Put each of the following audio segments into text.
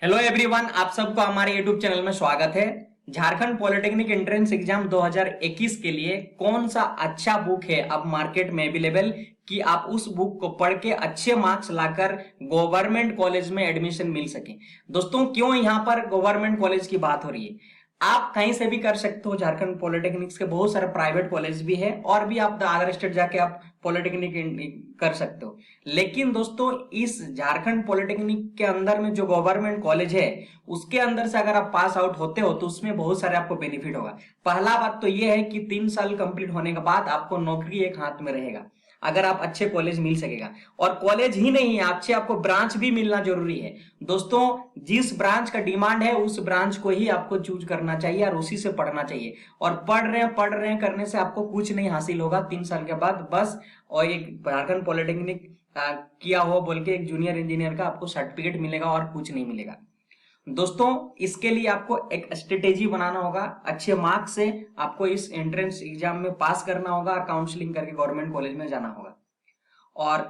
Hello everyone, आप सबको हमारे यूट्यूब चैनल में स्वागत है। झारखंड पॉलिटेक्निक एंट्रेंस एग्जाम 2021 के लिए कौन सा अच्छा बुक है अब मार्केट में अवेलेबल कि आप उस बुक को पढ़ के अच्छे मार्क्स लाकर गवर्नमेंट कॉलेज में एडमिशन मिल सके। दोस्तों, क्यों यहाँ पर गवर्नमेंट कॉलेज की बात हो रही है? आप कहीं से भी कर सकते हो। झारखंड पॉलिटेक्निक्स के बहुत सारे प्राइवेट कॉलेज भी है और भी आप अदर स्टेट जाके आप पॉलिटेक्निक कर सकते हो। लेकिन दोस्तों, इस झारखंड पॉलिटेक्निक के अंदर में जो गवर्नमेंट कॉलेज है उसके अंदर से अगर आप पास आउट होते हो तो उसमें बहुत सारे आपको बेनिफिट होगा। पहला बात तो यह है कि 3 साल कंप्लीट होने के बाद आपको नौकरी एक हाथ में रहेगा अगर आप अच्छे कॉलेज मिल सकेगा। और कॉलेज ही नहीं है, अच्छे आपको ब्रांच भी मिलना जरूरी है। दोस्तों, जिस ब्रांच का डिमांड है उस ब्रांच को ही आपको चूज करना चाहिए और उसी से पढ़ना चाहिए। और पढ़ रहे हैं करने से आपको कुछ नहीं हासिल होगा 3 साल के बाद। बस और एक झारखंड पॉलिटेक्निक किया हो बोल के एक जूनियर इंजीनियर का आपको सर्टिफिकेट मिलेगा और कुछ नहीं मिलेगा। दोस्तों, इसके लिए आपको एक स्ट्रेटेजी बनाना होगा। अच्छे मार्क्स से आपको इस एंट्रेंस एग्जाम में पास करना होगा और काउंसलिंग करके गवर्नमेंट कॉलेज में जाना होगा। और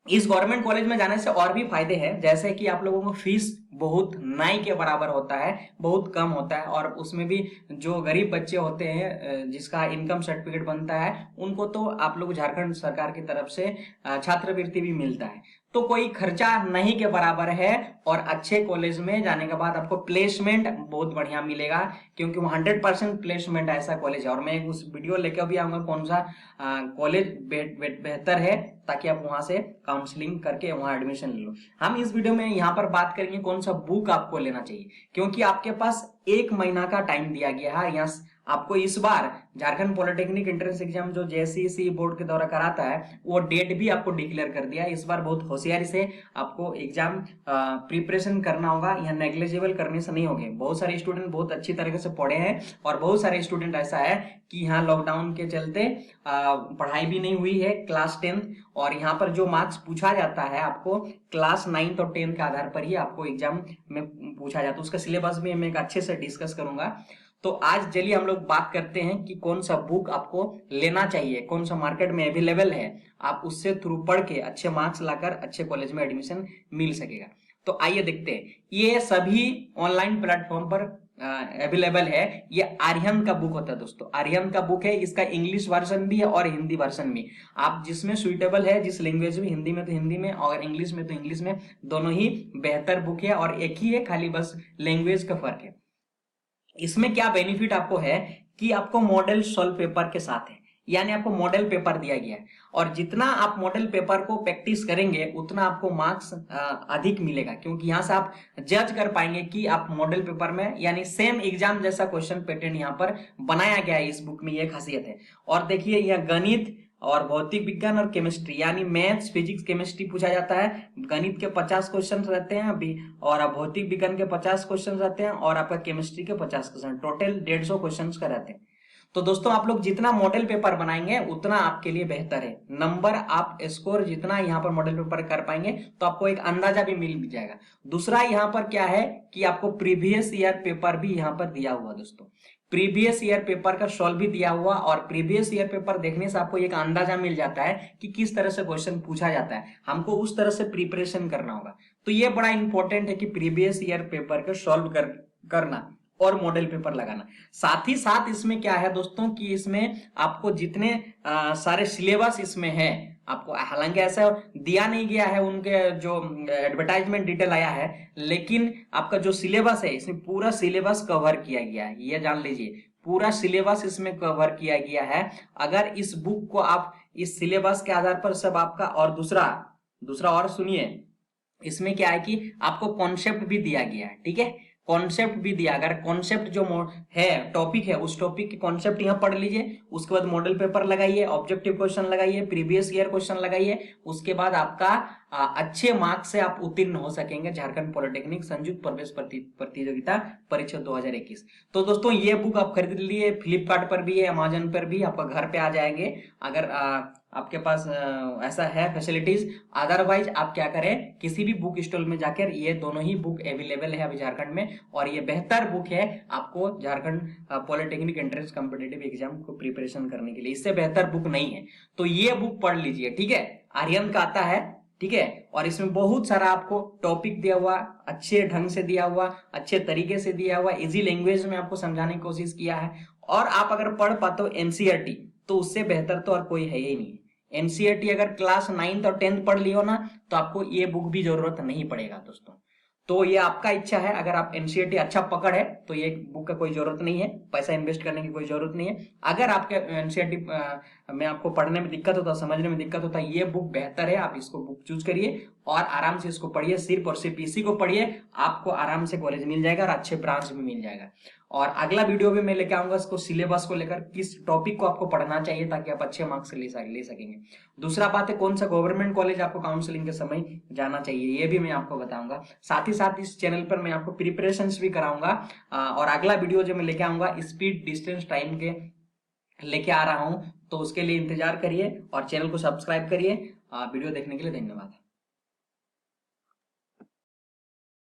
इस गवर्नमेंट कॉलेज में जाने से और भी फायदे हैं, जैसे कि आप लोगों को फीस बहुत नाई के बराबर होता है, बहुत कम होता है। और उसमें भी जो गरीब बच्चे होते हैं जिसका इनकम सर्टिफिकेट बनता है उनको तो आप लोग झारखंड सरकार की तरफ से छात्रवृत्ति भी मिलता है। तो कोई खर्चा नहीं के बराबर है। और अच्छे कॉलेज में जाने के बाद आपको प्लेसमेंट बहुत बढ़िया मिलेगा, क्योंकि वो 100% प्लेसमेंट ऐसा कॉलेज है। और मैं उस वीडियो लेकर भी आऊंगा कौन सा कॉलेज बेहतर है, ताकि आप वहां से काउंसलिंग करके वहां एडमिशन ले लो। हम इस वीडियो में यहाँ पर बात करेंगे कौन सा बुक आपको लेना चाहिए, क्योंकि आपके पास 1 महीना का टाइम दिया गया है। यहाँ आपको इस बार झारखंड पॉलिटेक्निक एंट्रेंस एग्जाम जो जेसीसी बोर्ड के द्वारा कराता है वो डेट भी आपको डिक्लेयर कर दिया है। इस बार बहुत होशियारी से आपको एग्जाम प्रिपरेशन करना होगा, यहाँ नेग्लेजिबल करने से नहीं होंगे। बहुत सारे स्टूडेंट बहुत अच्छी तरीके से पढ़े हैं और बहुत सारे स्टूडेंट ऐसा है कि यहाँ लॉकडाउन के चलते पढ़ाई भी नहीं हुई है क्लास 10th। और यहाँ पर जो मार्क्स पूछा जाता है आपको क्लास 9th और 10th के आधार पर ही आपको एग्जाम में पूछा जाता है। उसका सिलेबस भी मैं अच्छे से डिस्कस करूंगा। तो आज चलिए हम लोग बात करते हैं कि कौन सा बुक आपको लेना चाहिए, कौन सा मार्केट में अवेलेबल है, आप उससे थ्रू पढ़ के अच्छे मार्क्स लाकर अच्छे कॉलेज में एडमिशन मिल सकेगा। तो आइए देखते हैं। ये सभी ऑनलाइन प्लेटफॉर्म पर अवेलेबल है। ये आर्यन का बुक होता है दोस्तों, आर्यन का बुक है। इसका इंग्लिश वर्जन भी है और हिंदी वर्जन भी। आप जिसमें सुइटेबल है, जिस लैंग्वेज में, हिंदी में तो हिंदी में और इंग्लिश में तो इंग्लिश में, दोनों ही बेहतर बुक है। और एक ही है, खाली बस लैंग्वेज का फर्क है। इसमें क्या बेनिफिट आपको है कि आपको मॉडल सॉल्व पेपर के साथ है, यानी आपको मॉडल पेपर दिया गया है। और जितना आप मॉडल पेपर को प्रैक्टिस करेंगे उतना आपको मार्क्स अधिक मिलेगा, क्योंकि यहां से आप जज कर पाएंगे कि आप मॉडल पेपर में, यानी सेम एग्जाम जैसा क्वेश्चन पैटर्न यहाँ पर बनाया गया है। इस बुक में यह खासियत है। और देखिए, यह गणित और भौतिक विज्ञान और केमिस्ट्री, यानी मैथ्स, फिजिक्स, केमिस्ट्री पूछा जाता है। गणित के 50 क्वेश्चन रहते हैं अभी, और भौतिक विज्ञान के 50 क्वेश्चन रहते हैं, और आपका केमिस्ट्री के 50 क्वेश्चन, टोटल 150 क्वेश्चन का रहते हैं। तो दोस्तों, आप लोग जितना मॉडल पेपर बनाएंगे उतना आपके लिए बेहतर है। नंबर आप स्कोर जितना यहाँ पर मॉडल पेपर कर पाएंगे तो आपको एक अंदाजा भी मिल जाएगा। दूसरा यहाँ पर क्या है कि आपको प्रीवियस ईयर पेपर भी यहाँ पर दिया हुआ दोस्तों, प्रीवियस ईयर पेपर का सॉल्व भी दिया हुआ। और प्रीवियस ईयर पेपर देखने से आपको एक अंदाजा मिल जाता है कि किस तरह से क्वेश्चन पूछा जाता है, हमको उस तरह से प्रिपरेशन करना होगा। तो ये बड़ा इंपॉर्टेंट है कि प्रीवियस ईयर पेपर का सॉल्व करना और मॉडल पेपर लगाना। साथ ही साथ इसमें क्या है दोस्तों कि इसमें आपको जितने सारे सिलेबस इसमें है, आपको हालांकि ऐसा दिया नहीं गया है, उनके जो एडवर्टाइजमेंट डिटेल आया है, लेकिन आपका जो सिलेबस है इसमें पूरा सिलेबस कवर किया गया है। ये जान लीजिए, पूरा सिलेबस इसमें कवर किया गया है। अगर इस बुक को आप इस सिलेबस के आधार पर सब आपका, और दूसरा और सुनिए, इसमें क्या है कि आपको कॉन्सेप्ट भी दिया गया है। ठीक है, कॉन्सेप्ट भी दिया। अगर कॉन्सेप्ट जो है, टॉपिक है, उस टॉपिक के कॉन्सेप्ट यहाँ पढ़ लीजिए, उसके बाद मॉडल पेपर लगाइए, ऑब्जेक्टिव क्वेश्चन लगाइए, प्रीवियस ईयर क्वेश्चन लगाइए, उसके बाद आपका अच्छे मार्क्स से आप उत्तीर्ण हो सकेंगे झारखंड पॉलिटेक्निक संयुक्त प्रवेश प्रतियोगिता परीक्षा 2021। तो दोस्तों, ये बुक आप खरीद लिए, फ्लिपकार्ट पर भी है, अमेजन पर भी, आपका घर पे आ जाएंगे अगर आपके पास ऐसा है फैसिलिटीज। अदरवाइज आप क्या करें, किसी भी बुक स्टॉल में जाकर, ये दोनों ही बुक अवेलेबल है अभी झारखंड में, और ये बेहतर बुक है आपको Jharkhand polytechnic entrance competitive exam को प्रिपरेशन करने के लिए। इससे बेहतर बुक नहीं है, तो ये बुक पढ़ लीजिए। ठीक है, आर्यन का आता है, ठीक है। और इसमें बहुत सारा आपको टॉपिक दिया हुआ, अच्छे ढंग से दिया हुआ, अच्छे तरीके से दिया हुआ, इजी लैंग्वेज में आपको समझाने की कोशिश किया है। और आप अगर पढ़ पाते हो एनसीईआरटी, तो उससे बेहतर तो और कोई है ही नहीं। एनसीईआरटी अगर क्लास 9th और 10th पढ़ लियो ना, तो आपको ये बुक भी जरूरत नहीं पड़ेगा दोस्तों। तो ये आपका इच्छा है, अगर आप एनसीईआरटी अच्छा पकड़ है तो ये बुक का कोई जरूरत नहीं है, पैसा इन्वेस्ट करने की कोई जरूरत नहीं है। अगर आपके एनसीईआरटी में आपको पढ़ने में दिक्कत होता, समझने में दिक्कत होता, ये बुक बेहतर है, आप इसको बुक चूज करिए और आराम से इसको पढ़िए। सिर्फ और सिर्फ इसी को पढ़िए, आपको आराम से कॉलेज मिल जाएगा और अच्छे ब्रांच भी मिल जाएगा। और अगला वीडियो भी मैं लेके आऊंगा इसको सिलेबस को लेकर, किस टॉपिक को आपको पढ़ना चाहिए ताकि आप अच्छे मार्क्स ले सकेंगे। दूसरा बात है कौन सा गवर्नमेंट कॉलेज आपको काउंसलिंग के समय जाना चाहिए, ये भी मैं आपको बताऊंगा। साथ ही साथ इस चैनल पर मैं आपको प्रिपरेशंस भी कराऊंगा। और अगला वीडियो जो मैं लेके आऊंगा स्पीड डिस्टेंस टाइम के लेके आ रहा हूं, तो उसके लिए इंतजार करिए और चैनल को सब्सक्राइब करिए। वीडियो देखने के लिए धन्यवाद।